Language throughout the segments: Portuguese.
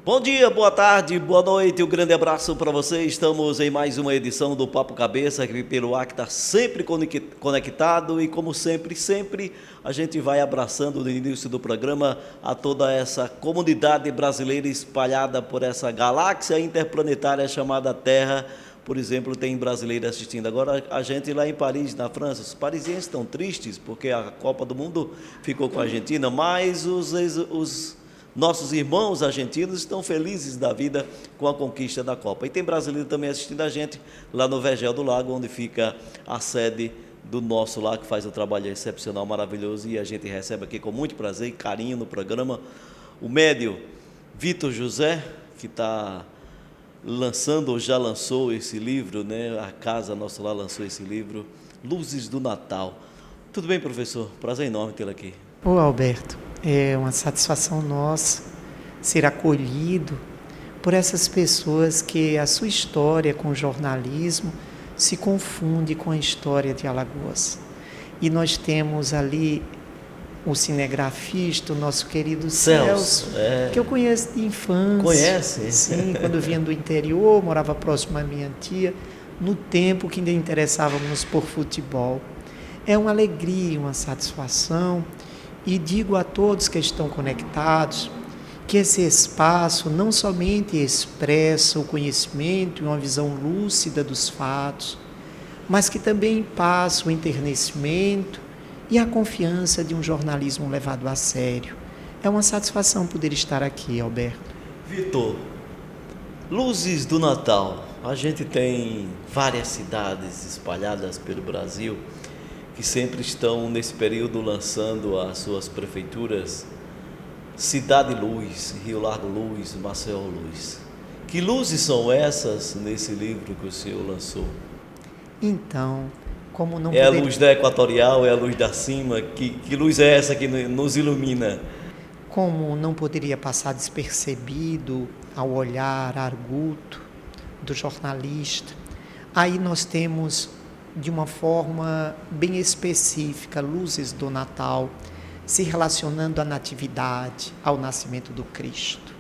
Bom dia, boa tarde, boa noite, um grande abraço para você. Estamos em mais uma edição do Papo Cabeça, que pelo ar que está sempre conectado e como sempre a gente vai abraçando no início do programa a toda essa comunidade brasileira espalhada por essa galáxia interplanetária chamada Terra. Por exemplo, tem brasileiro assistindo agora a gente lá em Paris, na França. Os parisienses estão tristes porque a Copa do Mundo ficou com a Argentina, mas os nossos irmãos argentinos estão felizes da vida com a conquista da Copa. E tem brasileiro também assistindo a gente lá no Vergel do Lago, onde fica a sede do nosso lá, que faz um trabalho excepcional, maravilhoso, e a gente recebe aqui com muito prazer e carinho no programa o médio Vitor José, que está lançando ou já lançou esse livro, né? A Casa Nosso Lar lançou esse livro, Luzes do Natal. Tudo bem, professor? Prazer enorme tê-lo aqui. Ô Alberto, é uma satisfação nossa ser acolhido por essas pessoas que a sua história com o jornalismo se confunde com a história de Alagoas. E nós temos ali o cinegrafista, o nosso querido Celso, que eu conheço de infância. Conhece? Sim, quando vinha do interior, morava próximo à minha tia, no tempo que ainda interessávamos por futebol. É uma alegria, uma satisfação. E digo a todos que estão conectados que esse espaço não somente expressa o conhecimento e uma visão lúcida dos fatos, mas que também passa o enternecimento e a confiança de um jornalismo levado a sério. É uma satisfação poder estar aqui, Alberto. Vitor, Luzes do Natal. A gente tem várias cidades espalhadas pelo Brasil que sempre estão nesse período lançando as suas prefeituras. Cidade Luz, Rio Largo Luz, Maceió Luz. Que luzes são essas nesse livro que o senhor lançou? Então, como não a luz da Equatorial, é a luz da cima? Que luz é essa que nos ilumina? Como não poderia passar despercebido ao olhar arguto do jornalista, aí nós temos, de uma forma bem específica, luzes do Natal, se relacionando à natividade, ao nascimento do Cristo.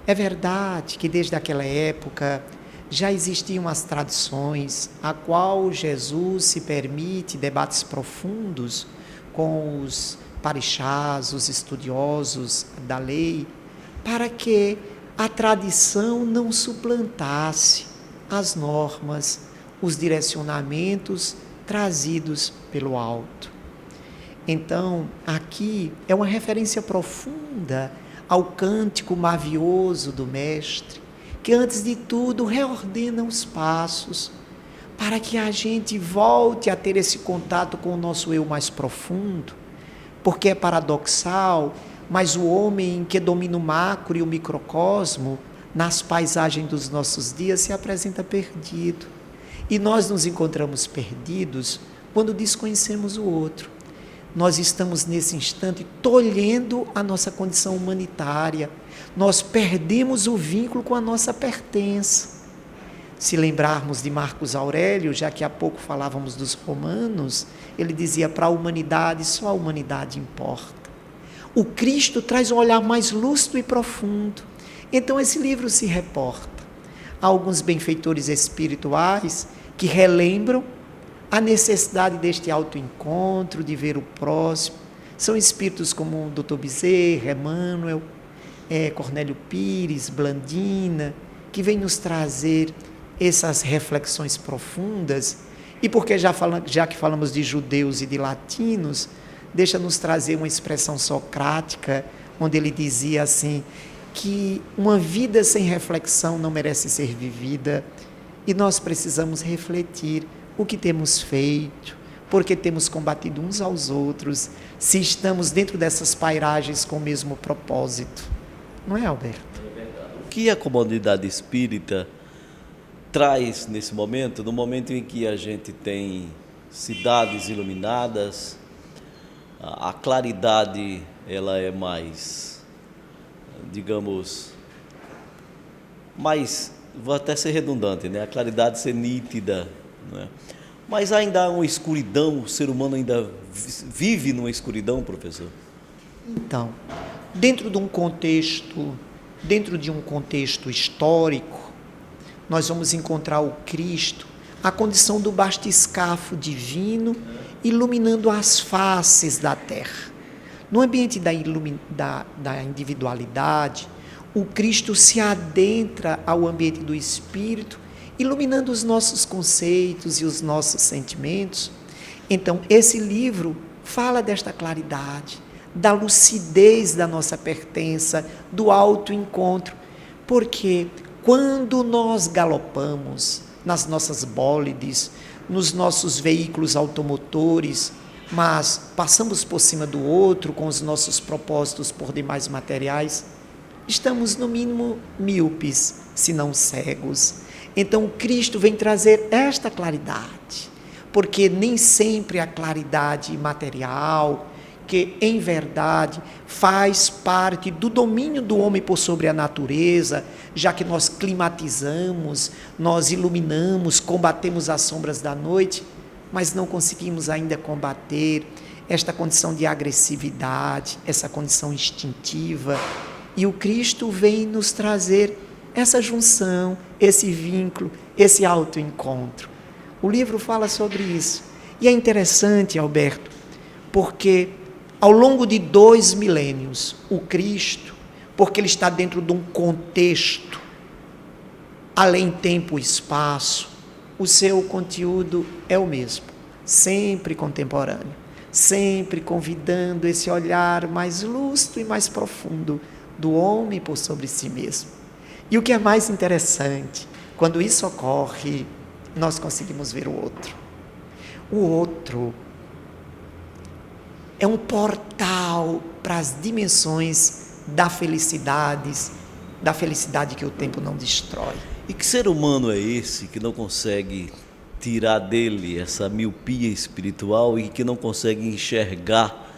É verdade que desde aquela época já existiam as tradições a qual Jesus se permite debates profundos com os parixás, os estudiosos da lei, para que a tradição não suplantasse as normas, os direcionamentos trazidos pelo alto. Então, aqui é uma referência profunda ao cântico mavioso do Mestre, que antes de tudo reordena os passos para que a gente volte a ter esse contato com o nosso eu mais profundo, porque é paradoxal, mas o homem que domina o macro e o microcosmo, nas paisagens dos nossos dias, se apresenta perdido. E nós nos encontramos perdidos quando desconhecemos o outro. Nós estamos nesse instante tolhendo a nossa condição humanitária. Nós perdemos o vínculo com a nossa pertença. Se lembrarmos de Marcos Aurélio, já que há pouco falávamos dos romanos, ele dizia: para a humanidade, só a humanidade importa. O Cristo traz um olhar mais lúcido e profundo. Então esse livro se reporta a alguns benfeitores espirituais que relembram a necessidade deste autoencontro, de ver o próximo. São espíritos como o Dr. Bezerra, Emmanuel, Cornélio Pires, Blandina, que vêm nos trazer essas reflexões profundas. E porque já que falamos de judeus e de latinos, deixa-nos trazer uma expressão socrática, onde ele dizia assim, que uma vida sem reflexão não merece ser vivida, e nós precisamos refletir o que temos feito, porque temos combatido uns aos outros, se estamos dentro dessas pairagens com o mesmo propósito. Não é, Alberto? O que a comunidade espírita traz nesse momento, no momento em que a gente tem cidades iluminadas, a claridade ela é mais, digamos, mais, vou até ser redundante, né? A claridade ser nítida, né? Mas ainda há uma escuridão, o ser humano ainda vive numa escuridão, professor? Então, dentro de um contexto dentro de um contexto histórico, nós vamos encontrar o Cristo, a condição do batiscafo divino, iluminando as faces da terra. No ambiente da individualidade, o Cristo se adentra ao ambiente do Espírito, iluminando os nossos conceitos e os nossos sentimentos. Então, esse livro fala desta claridade, da lucidez da nossa pertença, do autoencontro, porque quando nós galopamos nas nossas bólides, nos nossos veículos automotores, mas passamos por cima do outro com os nossos propósitos por demais materiais, estamos no mínimo míopes, se não cegos. Então Cristo vem trazer esta claridade, porque nem sempre a claridade material, que em verdade faz parte do domínio do homem por sobre a natureza, já que nós climatizamos, nós iluminamos, combatemos as sombras da noite, mas não conseguimos ainda combater esta condição de agressividade, essa condição instintiva. E o Cristo vem nos trazer essa junção, esse vínculo, esse autoencontro. O livro fala sobre isso. E é interessante, Alberto, porque ao longo de 2 milênios, o Cristo, porque ele está dentro de um contexto, além tempo e espaço, o seu conteúdo é o mesmo, sempre contemporâneo, sempre convidando esse olhar mais lúcido e mais profundo do homem por sobre si mesmo. E o que é mais interessante, quando isso ocorre, nós conseguimos ver o outro. O outro é um portal para as dimensões da felicidade que o tempo não destrói. E que ser humano é esse que não consegue tirar dele essa miopia espiritual e que não consegue enxergar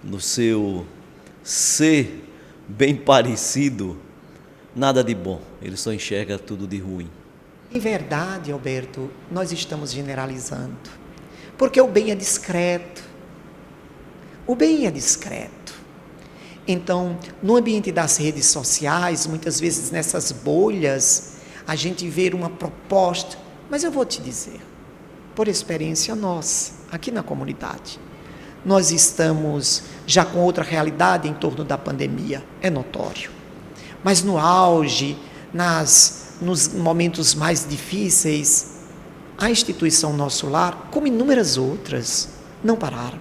no seu ser bem parecido nada de bom? Ele só enxerga tudo de ruim. Em verdade, Alberto, nós estamos generalizando, porque o bem é discreto. O bem é discreto. Então, no ambiente das redes sociais, muitas vezes nessas bolhas, a gente vê uma proposta, mas eu vou te dizer, por experiência nossa, aqui na comunidade, nós estamos já com outra realidade em torno da pandemia, é notório. Mas no auge, nos momentos mais difíceis, a instituição Nosso Lar, como inúmeras outras, não pararam.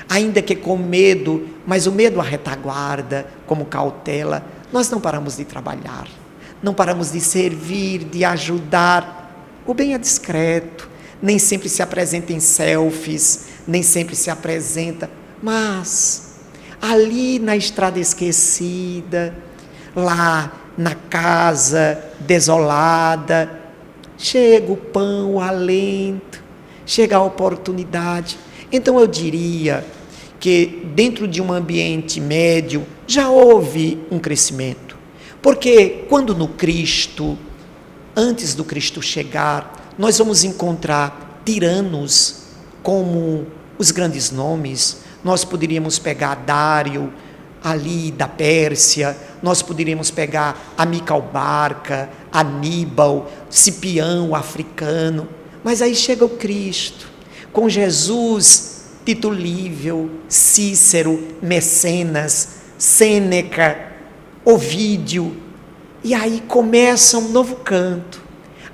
Ainda que com medo, mas o medo à retaguarda, como cautela, nós não paramos de trabalhar, não paramos de servir, de ajudar. O bem é discreto, nem sempre se apresenta em selfies, nem sempre se apresenta, mas ali na estrada esquecida, lá na casa desolada, chega o pão, o alento, chega a oportunidade. Então eu diria que dentro de um ambiente médio já houve um crescimento, porque quando no Cristo, antes do Cristo chegar, nós vamos encontrar tiranos como os grandes nomes. Nós poderíamos pegar Dário, ali da Pérsia, nós poderíamos pegar Amílcar Barca, Aníbal, Cipião, o africano, mas aí chega o Cristo, com Jesus, Tito Livio, Cícero, Mecenas, Sêneca, Ovídio, e aí começa um novo canto.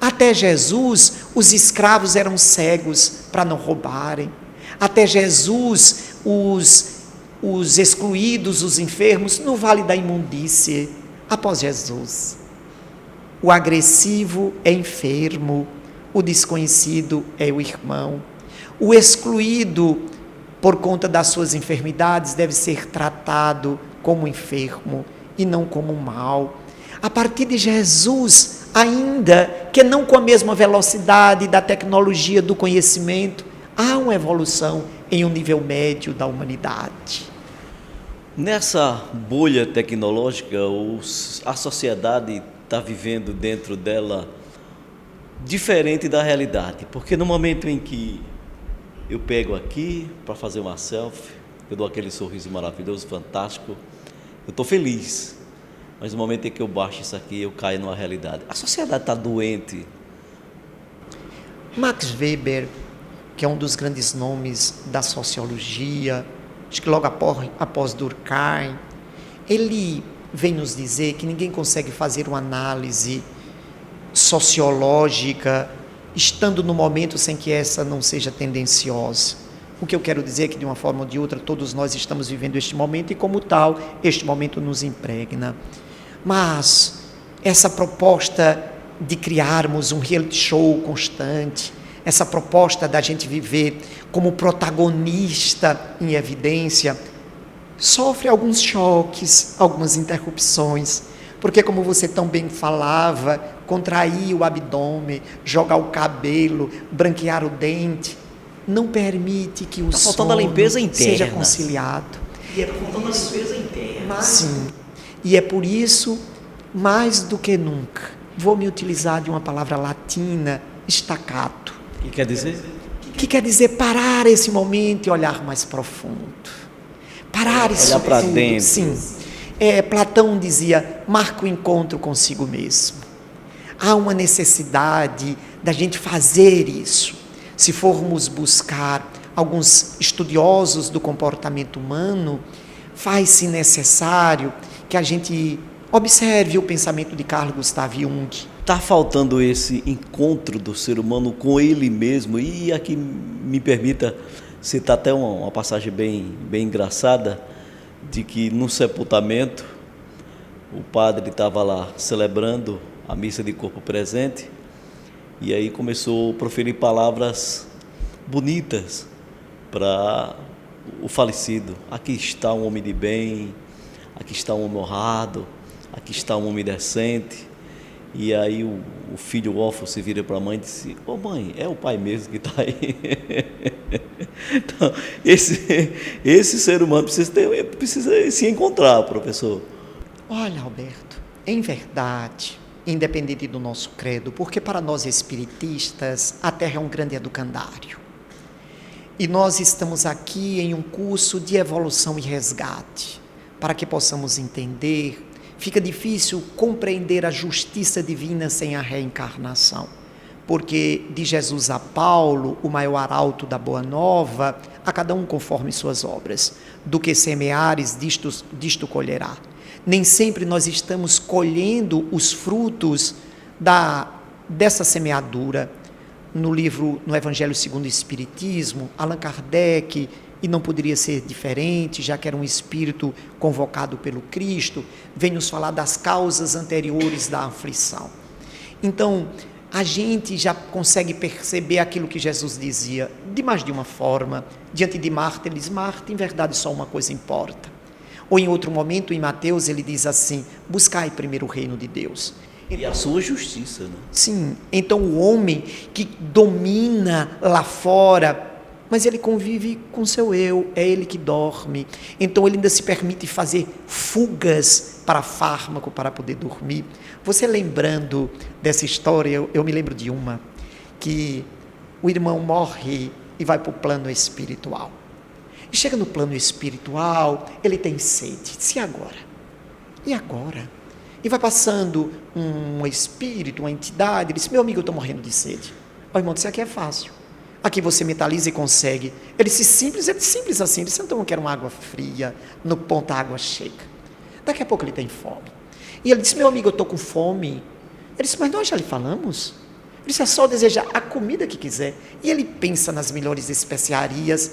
Até Jesus, os escravos eram cegos para não roubarem. Até Jesus, os excluídos, os enfermos, no vale da imundície. Após Jesus, o agressivo é enfermo, o desconhecido é o irmão. O excluído, por conta das suas enfermidades, deve ser tratado como enfermo e não como mal. A partir de Jesus, ainda que não com a mesma velocidade da tecnologia do conhecimento, há uma evolução em um nível médio da humanidade. Nessa bolha tecnológica, a sociedade está vivendo dentro dela diferente da realidade, porque no momento em que eu pego aqui para fazer uma selfie, eu dou aquele sorriso maravilhoso, fantástico, eu estou feliz. mas no momento em que eu baixo isso aqui, eu caio numa realidade. A sociedade está doente. Max Weber, que é um dos grandes nomes da sociologia, acho que logo após Durkheim, ele vem nos dizer que ninguém consegue fazer uma análise sociológica estando no momento sem que essa não seja tendenciosa. O que eu quero dizer é que, de uma forma ou de outra, todos nós estamos vivendo este momento e, como tal, este momento nos impregna. Mas essa proposta de criarmos um reality show constante, essa proposta da gente viver como protagonista em evidência, sofre alguns choques, algumas interrupções, porque, como você tão bem falava, contrair o abdômen, jogar o cabelo, branquear o dente, não permite que o sono a limpeza interna seja conciliado. E é faltando a limpeza interna. Sim, e é por isso, mais do que nunca, vou me utilizar de uma palavra latina, staccato. O que quer dizer? Que quer dizer parar esse momento e olhar mais profundo. Parar isso olhar para tudo. dentro. Sim. Platão dizia, marca o encontro consigo mesmo. Há uma necessidade da gente fazer isso. Se formos buscar alguns estudiosos do comportamento humano, faz-se necessário que a gente observe o pensamento de Carl Gustav Jung. Está faltando esse encontro do ser humano com ele mesmo. E aqui me permita citar até uma passagem bem engraçada, de que no sepultamento o padre estava lá celebrando a missa de corpo presente, e aí começou a proferir palavras bonitas para o falecido. Aqui está um homem de bem, aqui está um homem honrado, aqui está um homem decente. E aí o filho órfão se vira para a mãe e disse: ô mãe, é o pai mesmo que está aí. Então, esse ser humano precisa se encontrar, professor. Olha, Alberto, em verdade, independente do nosso credo, porque para nós espiritistas a Terra é um grande educandário. E nós estamos aqui em um curso de evolução e resgate, para que possamos entender. Fica difícil compreender a justiça divina sem a reencarnação, porque de Jesus a Paulo, o maior arauto da Boa Nova, a cada um conforme suas obras, do que semeares, disto colherá. Nem sempre nós estamos colhendo os frutos dessa semeadura. No Evangelho segundo o Espiritismo, Allan Kardec, e não poderia ser diferente, já que era um espírito convocado pelo Cristo, vem nos falar das causas anteriores da aflição. Então, a gente já consegue perceber aquilo que Jesus dizia, de mais de uma forma. Diante de Marta, ele diz: Marta, em verdade só uma coisa importa. Ou em outro momento, em Mateus, ele diz assim: buscai primeiro o reino de Deus. E a sua justiça, né? Sim, então o homem que domina lá fora, mas ele convive com seu eu, é ele que dorme. Então ele ainda se permite fazer fugas para fármaco para poder dormir. Você lembrando dessa história, eu me lembro de uma, que o irmão morre e vai para o plano espiritual. E chega no plano espiritual, ele tem sede. Diz: e agora? E agora? E vai passando um espírito, uma entidade, ele diz: meu amigo, eu estou morrendo de sede. O irmão disse: aqui é fácil. Aqui você mentaliza e consegue. Ele disse: simples assim. Ele disse: então eu quero uma água fria, no ponto a água chega. Daqui a pouco ele tem fome. E ele disse: meu amigo, eu estou com fome. Ele disse: mas nós já lhe falamos. Ele disse: é só desejar a comida que quiser. E ele pensa nas melhores especiarias.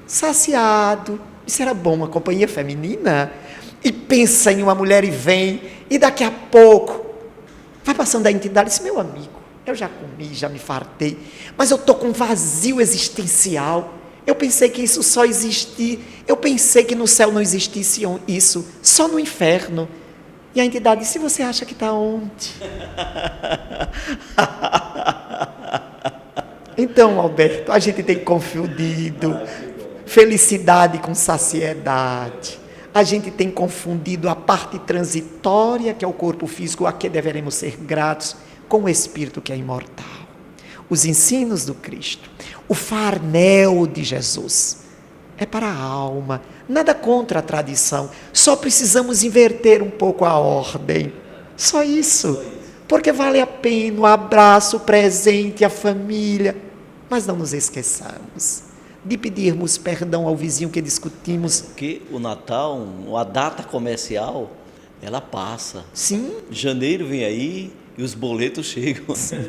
Saciado. Isso era bom, uma companhia feminina. E pensa em uma mulher e vem. E daqui a pouco vai passando a entidade e diz: meu amigo, eu já comi, já me fartei, mas eu estou com um vazio existencial. Eu pensei que isso só existia. Eu pensei que no céu não existisse isso, só no inferno. E a entidade disse: você acha que está onde? Então, Alberto, a gente tem confundido felicidade com saciedade. A gente tem confundido a parte transitória, que é o corpo físico, a que deveremos ser gratos, com o Espírito que é imortal. Os ensinos do Cristo, o farnel de Jesus, é para a alma. Nada contra a tradição. Só precisamos inverter um pouco a ordem. Só isso. Porque vale a pena o abraço, o presente, a família. Mas não nos esqueçamos de pedirmos perdão ao vizinho que discutimos. Porque o Natal, a data comercial, ela passa. Sim. Janeiro vem aí e os boletos chegam. Sim.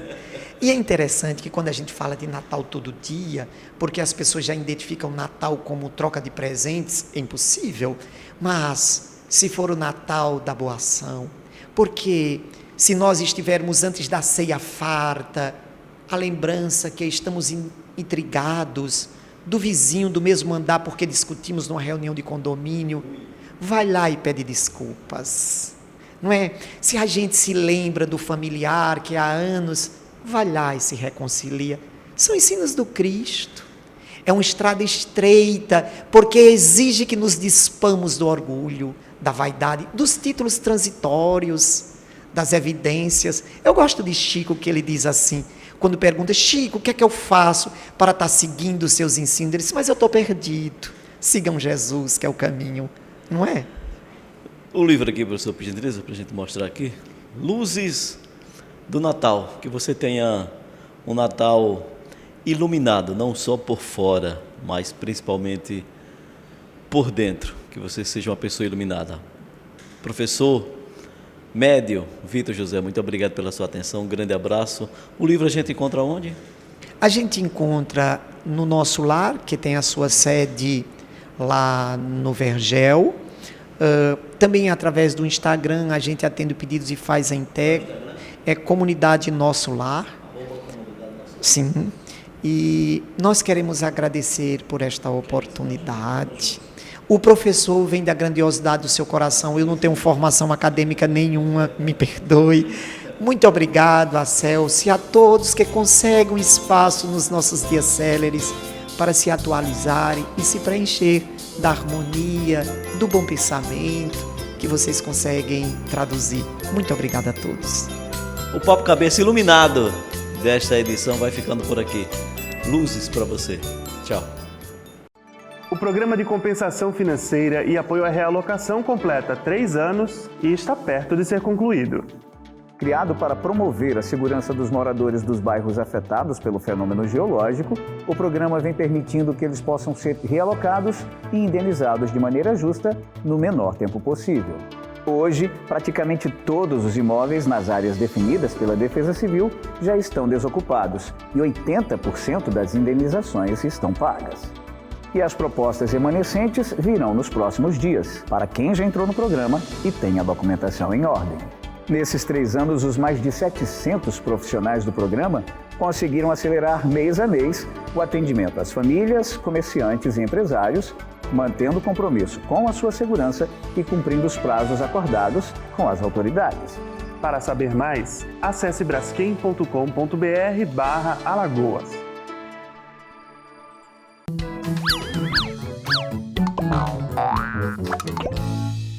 E é interessante que quando a gente fala de Natal todo dia, porque as pessoas já identificam Natal como troca de presentes, é impossível. Mas se for o Natal da boa ação, porque se nós estivermos antes da ceia farta, a lembrança que estamos intrigados do vizinho do mesmo andar porque discutimos numa reunião de condomínio, vai lá e pede desculpas, não é? Se a gente se lembra do familiar que há anos, vai lá e se reconcilia. São ensinos do Cristo. É uma estrada estreita, porque exige que nos despamos do orgulho, da vaidade, dos títulos transitórios, das evidências. Eu gosto de Chico, que ele diz assim, quando pergunta, Chico, o que é que eu faço para estar seguindo os seus ensinos? Ele diz, mas eu estou perdido. Sigam Jesus, que é o caminho, não é? O livro aqui, professor, por gentileza, para a gente mostrar aqui. Luzes do Natal. Que você tenha um Natal iluminado, não só por fora, mas principalmente por dentro. Que você seja uma pessoa iluminada. Professor Médio Vitor José, muito obrigado pela sua atenção, um grande abraço. O livro a gente encontra onde? A gente encontra no nosso lar, que tem a sua sede lá no Vergel. Também através do Instagram, a gente atende pedidos e faz a entrega. É Comunidade Nosso Lar. Sim. E nós queremos agradecer por esta oportunidade. O professor vem da grandiosidade do seu coração. Eu não tenho formação acadêmica nenhuma, me perdoe. Muito obrigado a Celso e a todos que conseguem um espaço nos nossos dias céleres para se atualizarem e se preencher da harmonia, do bom pensamento que vocês conseguem traduzir. Muito obrigado a todos. O Papo Cabeça iluminado desta edição vai ficando por aqui. Luzes para você. Tchau. O Programa de Compensação Financeira e Apoio à Realocação completa 3 anos e está perto de ser concluído. Criado para promover a segurança dos moradores dos bairros afetados pelo fenômeno geológico, o programa vem permitindo que eles possam ser realocados e indenizados de maneira justa no menor tempo possível. Hoje, praticamente todos os imóveis nas áreas definidas pela Defesa Civil já estão desocupados e 80% das indenizações estão pagas. E as propostas remanescentes virão nos próximos dias, para quem já entrou no programa e tem a documentação em ordem. Nesses 3 anos, os mais de 700 profissionais do programa conseguiram acelerar mês a mês o atendimento às famílias, comerciantes e empresários, mantendo o compromisso com a sua segurança e cumprindo os prazos acordados com as autoridades. Para saber mais, acesse braskem.com.br/Alagoas.